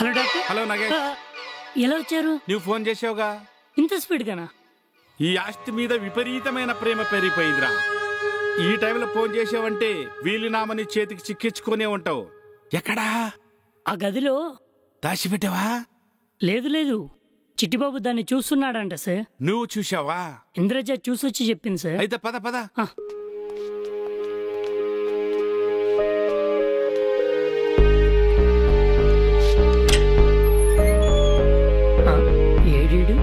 Hello doctor. Hello Nagesh. ఎలా వచ్చారు? నువ్వు ఫోన్ చేసావుగా. ఇంత స్పీడ్ గానా? ఈ ఆస్తి మీద విపరీతమైన ప్రేమ పెరిగిపోయిందిరా. ఈ టైంలో ఫోన్ చేసావంటే వీలునామని చేతికి చిక్కించుకునే ఉంటావు. ఎక్కడా? ఆ గదిలో దాచిపెట్టావా? లేదు, చిట్టిబాబు దాన్ని చూస్తున్నాడంట సార్. నువ్వు చూసావా? ఇంద్రజ చూసొచ్చి చెప్పింది సార్. అయితే పద పద. ఏడీడు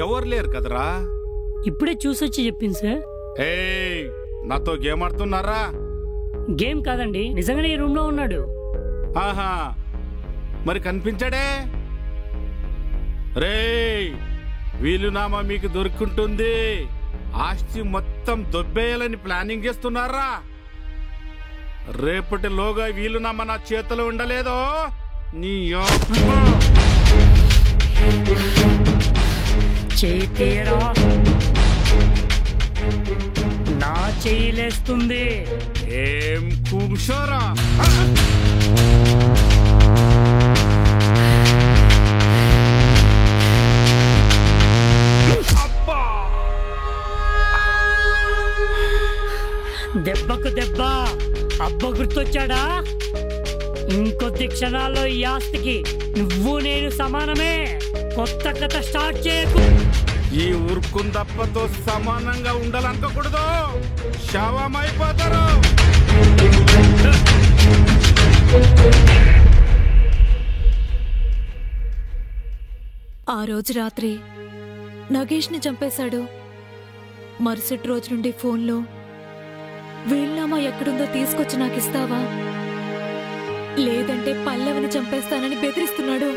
ఎవరు లేరు కదరా? ఇప్పుడే చూసొచ్చి చెప్పింది సార్. ఏయ్, నాతో గేమ్ ఆడుతున్నారా? గేమ్ కాదండి, నిజంగానే ఈ రూమ్ లో ఉన్నాడు. ఆహా, మరి కనిపించాడే? రేయ్, వీలునామా మీకు దొరుకుంటుంది. ఆస్తి మొత్తం దొబ్బేయాలని ప్లానింగ్ చేస్తున్నారా? రేపటిలోగా వీలునామా నా చేతిలో ఉండలేదో నీ చేతేరా నా చేయలేస్తుంది. ఏం కూర్చోరా? దెబ్బకు దెబ్బ. అబ్బ గుర్తొచ్చాడా? ఇంకొద్ది క్షణాల్లో ఈ ఆస్తికి నువ్వు నేను సమానమే. కొత్త కథ స్టార్ట్ చేయకు. ఈ ఉరుకుందప్పతో సమానంగా ఉండాలనుకోకూడదు. శవమైపోతారు. ఆ రోజు రాత్రి నగేష్ని చంపేశాడు. మరుసటి రోజు నుండి ఫోన్లో వీలునామా ఎక్కడుందో తీసుకొచ్చి నాకిస్తావా, లేదంటే పల్లవిని చంపేస్తానని బెదిరిస్తున్నాడు.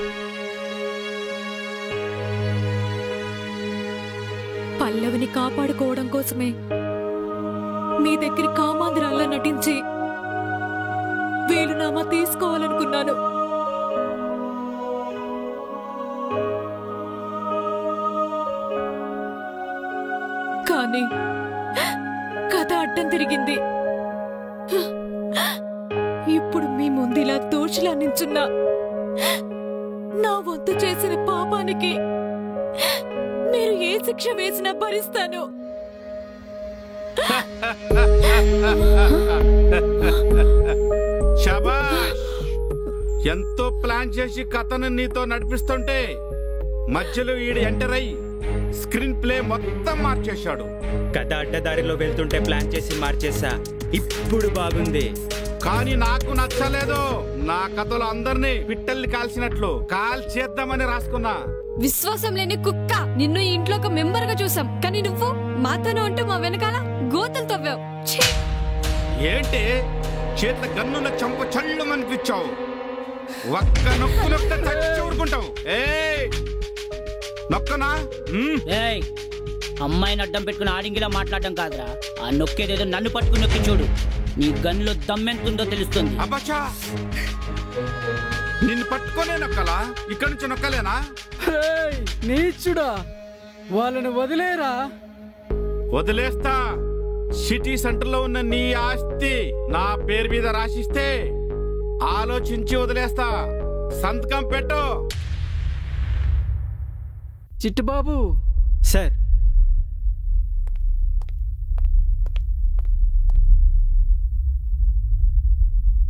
పల్లవిని కాపాడుకోవడం కోసమే మీ దగ్గర కామాంధ్రాల్లో నటించి వీలునామా తీసుకోవాలనుకున్నాను. కానీ కథ అడ్డం తిరిగింది. ఇప్పుడు మీ ముందిలా దోషిలా నించున్నా నా వంతు చేసిన పాపానికి మీరు ఏ శిక్ష వేసినా భరిస్తాను. శబాష్! ఎంతో ప్లాన్ చేసి కథను నీతో నడిపిస్తుంటే మధ్యలో ఈడు ఎంటర్ అయ్యి స్క్రీన్ ప్లే మొత్తం మార్చేశాడు. కథ అడ్డదారిలో వెళ్తుంటే ప్లాన్ చేసి మార్చేసా. ఇప్పుడు బాగుంది. కానీ నాకు నచ్చలేదు. నా కథలో అందరినీ పిట్టల్ని కాల్చినట్లు కాల్ చేద్దామని రాసుకున్నా. విశ్వాసం లేని కుక్క. నిన్ను ఈ ఇంట్లో ఒక మెంబర్ గా చూసాం, కానీ నువ్వు మాతోనే ఉంటూ మా వెనకాల గోతలు తవ్వావు. ఏంటి చేత గన్నుల చంప చల్లు అనిపించావు. ఒక్క నొక్కు నొక్క చచ్చి ఊరుకుంటావు. నొక్కనా? అమ్మాయిని అడ్డం పెట్టుకుని ఆడింగిలా మాట్లాడడం కాదురా. ఆ నొక్కేదేదో నన్ను పట్టుకుని నొక్కి చూడు. నీ గన్నులో దమ్మెంతుందో తెలుస్తుంది. అబ్బచ్చా, నిన్ను పట్టుకోలే నొక్కలా? ఇక్కడి నుంచి నొక్కలేనా? నీచుడా, వాళ్ళని వదిలేరా? వదిలేస్తా. సిటీ సెంటర్ లో ఉన్న నీ ఆస్తి నా పేరు మీద రాసిస్తే ఆలోచించి వదిలేస్తా. సంతకం పెట్టు. చిట్టుబాబు సార్,